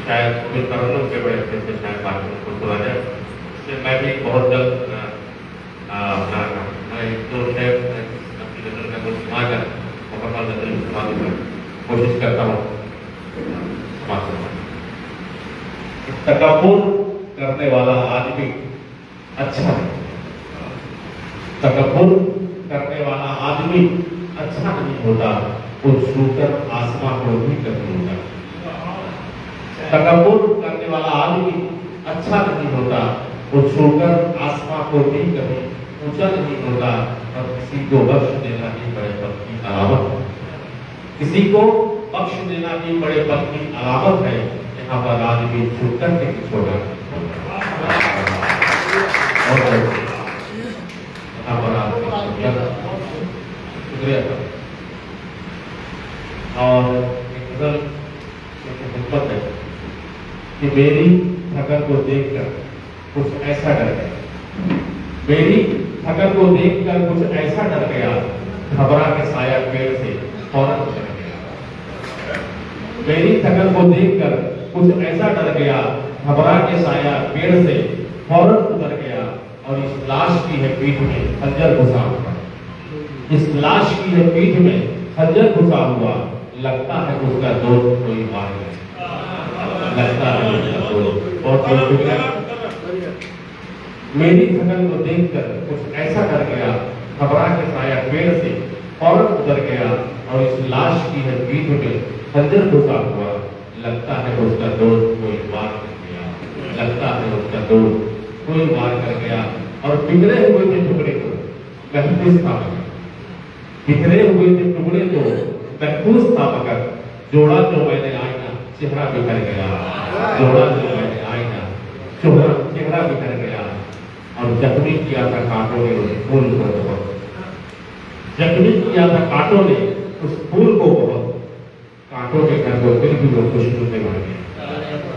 शायद कुछ तरन्नुम के बड़े अच्छे से शायद बात को सुना जाए। इसलिए मैं भी बहुत जल्द अपना जो है अपनी नजर का कुछ आकर मुकम्मल नजर इस्तेमाल कर कोशिश करता हूँ। तकब्बुर करने वाला आदमी अच्छा है, तकब्बुर करने वाला आदमी अच्छा नहीं होता, वो छूकर आसमां को भी कभी होता। तकब्बुर करने वाला आदमी अच्छा नहीं होता, वो छूकर आसमां को भी कभी ऊंचा नहीं होता। और किसी को बख्श देना ही बड़े पद की अलामत, किसी को बख्श देना ही बड़े पद की अलामत है। यहाँ पर आदमी छूकर के छोड़ा और यहाँ पर आदमी शुक्रिया और एक गजल हिम्मत है कि मेरी थकन को देखकर कुछ ऐसा डर गया, मेरी थकन को देखकर कुछ ऐसा डर गया, घबरा के साया पेड़ से फौरन उतर गया। मेरी थकन को देखकर कुछ ऐसा डर गया, घबरा के साया पेड़ से फौरन उतर गया। और इस लाश की है पीठ में खंजर घुसा हुआ, इस लाश की है पीठ में खंजर घुसा हुआ, लगता है उसका दोस्त कोई मार गया, लगता है उसका दोस्त। बहुत शुक्रिया। मेरी थकन को देखकर कुछ ऐसा डर गया, घबरा के साया पेड़ से फौरन उतर गया। और इस लाश की है पीठ में खंजर घुसा हुआ, लगता है उसका दोस्त कोई वार कर गया, लगता है उसका दोस्त कोई वार कर गया। और बिखरे हुए थे टुकड़े को महफूज था मगर, बिखरे हुए थे टुकड़े को महफूज था मगर, जोड़ा जो मैंने आईना चेहरा बिखर गया, जोड़ा जो मैंने आईना चेहरा बिखर गया। और जख्मी किया था कांटों ने उस फूल को बहुत, जख्मी किया था कांटों ने उस फूल को बहुत, कांटों के घर को फिर भी वो खुशबू से भर गया,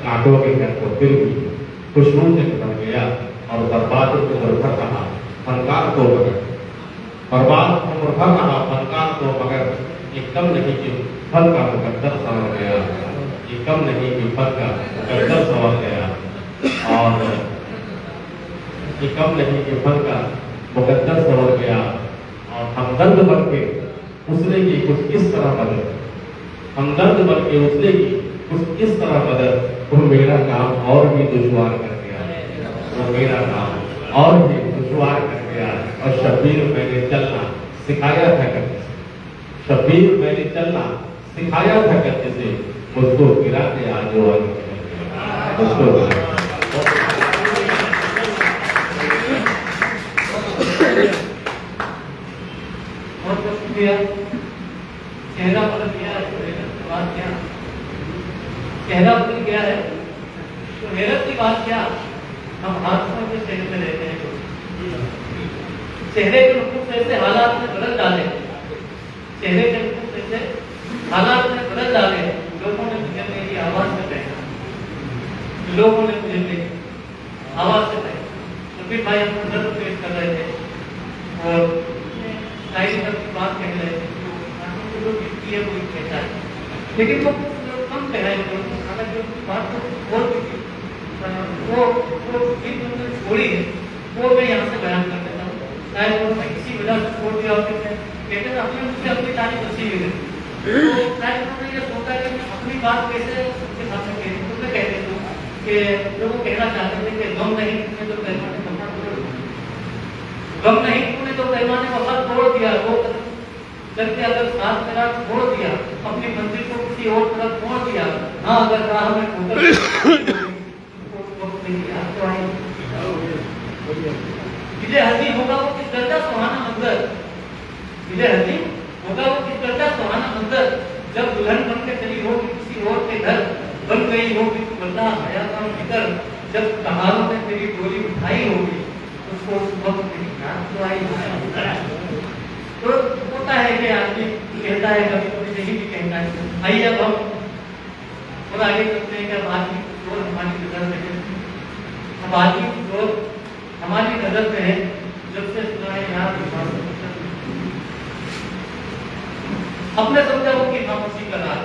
कांटों के घर को फिर भी खुशबू से भर गया। और बर्बाद उम्र भर रहा फनकार को मगर, बर्बाद उम्र भर रहा फनकार को मगर, ये कम नहीं कि फल का मुकद्दर संवर गया, ये कम नहीं कि फल का मुकद्दर संवर गया। और ये कम नहीं कि फल का मुकद्दर संवर गया। और हमदर्द बन के उसने की कुछ इस तरह मदद, हमदर्द बन के उसने की कुछ इस तरह मदद, वो मेरा काम और भी दुश्वार कर गया, वो मेरा काम और भी दुश्वार कर गया। और शब्बीर मैंने चलना सिखाया था करने से, शब्बीर मैंने चलना सिखाया था करने से, मुझको गिरा के आज वो मुझको चेहरा बदल गया है, बात क्या, चेहरा बदल गया है तो हैरत की बात क्या। हम हादसों के चेहरे में रहते हैं, चेहरे के रुख से हालात में बदल डाले, चेहरे के रुख से हालात में बदल डाले। लोगों ने मुझे मेरी आवाज से पहना, लोगों ने मुझे मेरी आवाज से पहना। तो फिर भाई हम नजर पेश कर रहे थे और शायरी की बात कह रहे थे, जो बीतती है वो कहता है, लेकिन वो कम कह रहे थे, हालांकि उनकी बात तो और भी थी, वो गीत उन्होंने छोड़ी है, वो मैं यहाँ से बयान कर देता हूँ। शायद वो मैं किसी वजह से छोड़ दिया होते थे, कहते थे अपने मुझसे अपनी तारीफ अच्छी हुई थी, तो शायद उन्होंने ये सोचा कि अपनी बात कैसे उनके साथ में कह, तो मैं कहते थे कि लोग कहना चाहते थे कि गम नहीं तूने तो पैमाने वफा तोड़, गम नहीं तूने तो पैमाने वफा तोड़ दिया, वो करके अगर साथ मेरा छोड़ दिया, अपनी मंजिल को किसी और तरफ मोड़ दिया, हाँ अगर राह में ठोकर विजय हसी होगा वो किस दर्जा सुहाना मंजर, विजय हसी होगा वो किस दर्जा सुहाना मंजर, जब दुल्हन बनकर चली होगी किसी और के घर, बन गई होगी तू बल्ला हयात और फिकर, जब कहारों ने तेरी डोली उठाई होगी उसको उस वक्त तेरी याद तो आई। तो होता है कि आदमी कहता है, कभी कभी नहीं भी कहता है। आइए अब हम और आगे चलते हैं कि आदमी जोर हमारी नजर में है, अब आदमी जोर हमारी नजर में है। जब से सुना है यहाँ अपने समझा हो कि खामोशी का राज,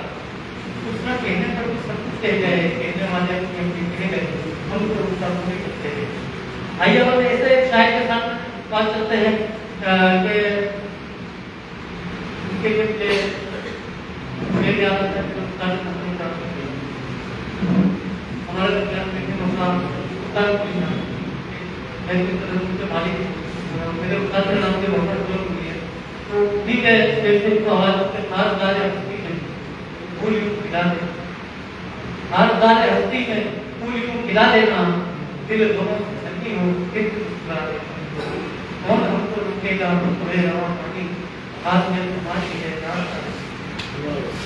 गए, कहने वाले पिछड़े गए, उनको उनका पूरी करते हैं। आइए हम ऐसे एक शायर के साथ बात करते हैं कि उनके लिए मेरे याद आता है कि हमारे विज्ञान में मसला उत्तर मालिक मेरे उत्तर के नाम से बहुत जोर हुई है। ठीक है, जैसे को आवाज के खास गाने हस्ती में फूल यूं खिला दे, खास गाने हस्ती में फूल यूं खिला देना, दिल दोनों सच्ची हो फिर खिला दे। कौन हमको रुकेगा, हमको रहे रवा पानी, खास में तुम्हारी है जान।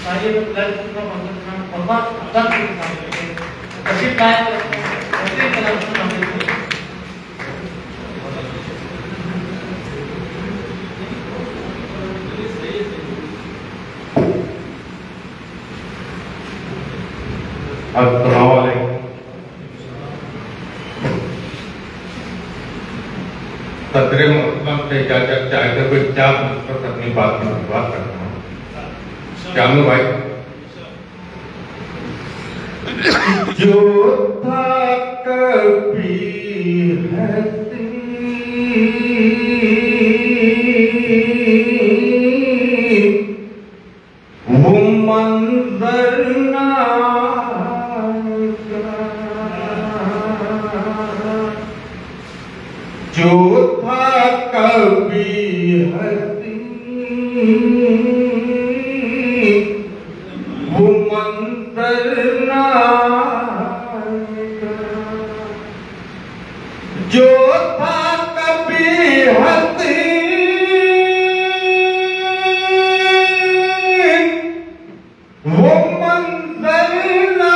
आइए तो प्लस का मतलब नाम बहुत अगर के काम करते हैं कशिश कायम करते हैं ऐसे कला सुना देते हैं। अस्सलाम वालेकुम। सदर मोहतरम से इजाजत चाहते हुए 4 मिनट तक अपनी बात की शुरुआत करता हूँ। श्यामू भाई, जो था कभी हंसी वो मंजर ना, जो था कभी हंसी वो मंजर ना, जो था कभी हंसी वो मंजर ना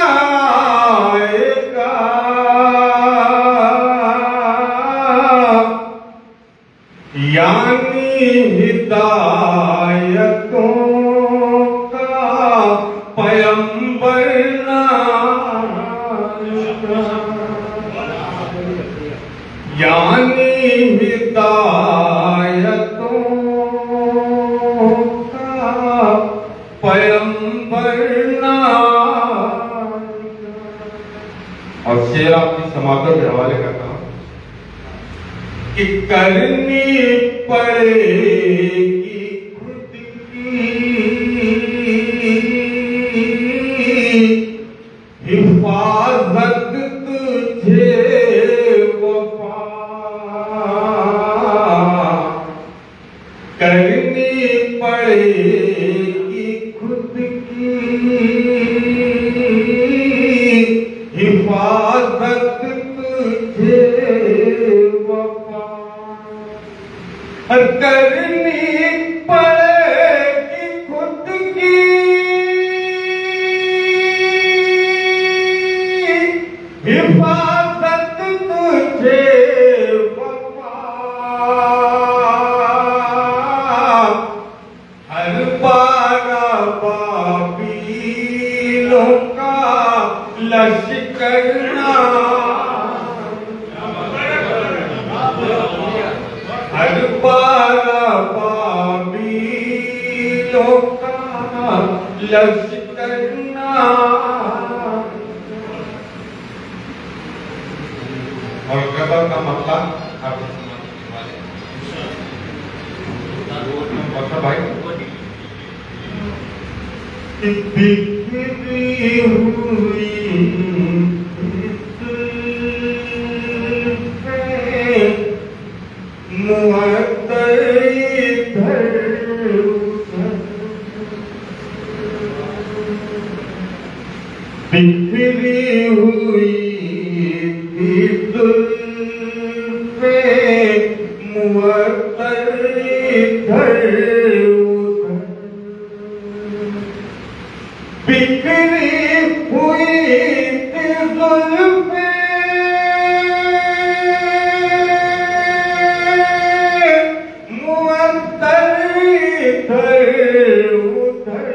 आएगा, यानी हिदायतों का पैगंबर ना, यानी हिदायतों का पैगंबर ना। और शेर आपकी समाप्त के हवाले करता हूं कि करनी पड़ेगी खुद की हिफाजत तुझे वफा, करनी पड़ेगी खुद की हिफाजत तुझे वफा, करनी पड़ेगी खुद की हिफाजत तुझे वफा, हर बारा बाबीलों का लश्कर ना, हर बारा बाबीलों का लश्कर ना। और गदर का मसला आपको समझने वाले भाई, बिखरी हुई मुअत्तर इधर उधर, बिखरी हुई मुअत्तर इधर उधर, बिखरी हुई जुल्फे मुअत्तर इधर उधर,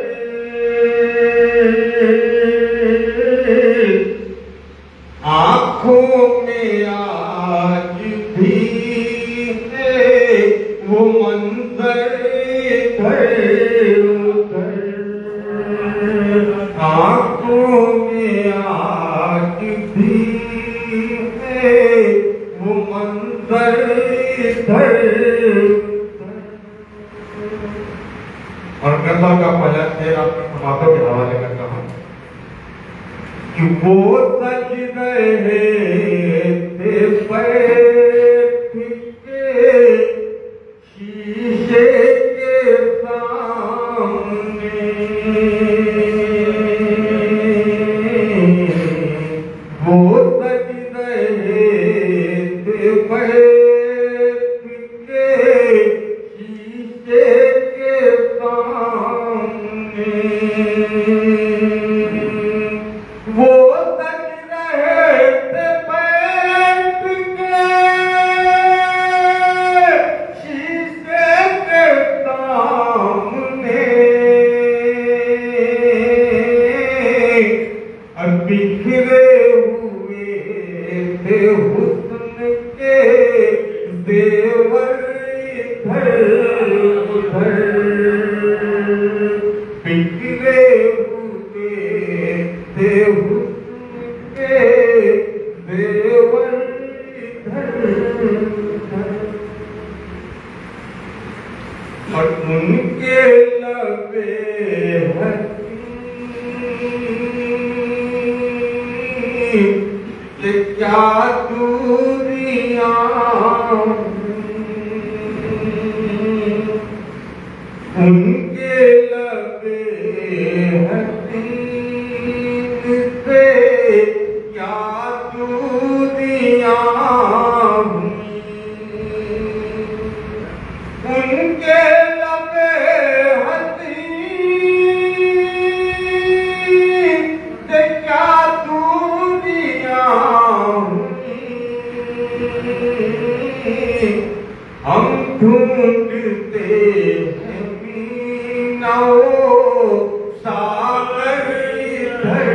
आँखों में आज भी है वो मंजर इधर उधर, आँखों में और गजल का पहला शेर आपके समातों के हवाले करता हूँ कि वो सज रहे थे बैठ के शीशे के सामने, वो सज रहे थे बैठ के शीशे के सामने, वो सज रहे थे बैठ के शीशे के सामने, और बिखरे हुए थे हुस्न के देवर इधर उधर, बिखरे हुए थे हुस्न के देवर इधर उधर, और उनके लबे ये क्या दूरियां, उनके लबे हसीन से क्या दूरियां हुई, उनके लबे हसीन से क्या दूरियां हुई, हम ढूंढते हैं मीनाओ सागर इधर,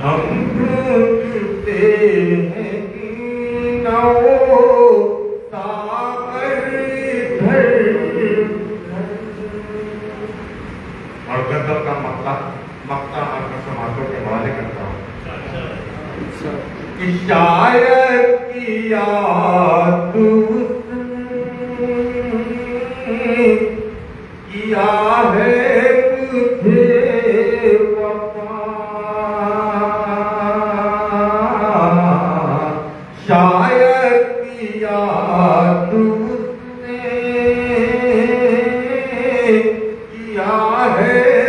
हम ढूंढते हैं मीनाओ सागर इधर। और गजल का मक्ता आपका समाजों के हवाले करता हूँ कि शायद किया किया है तुझे वफा, शायद किया तुझने किया है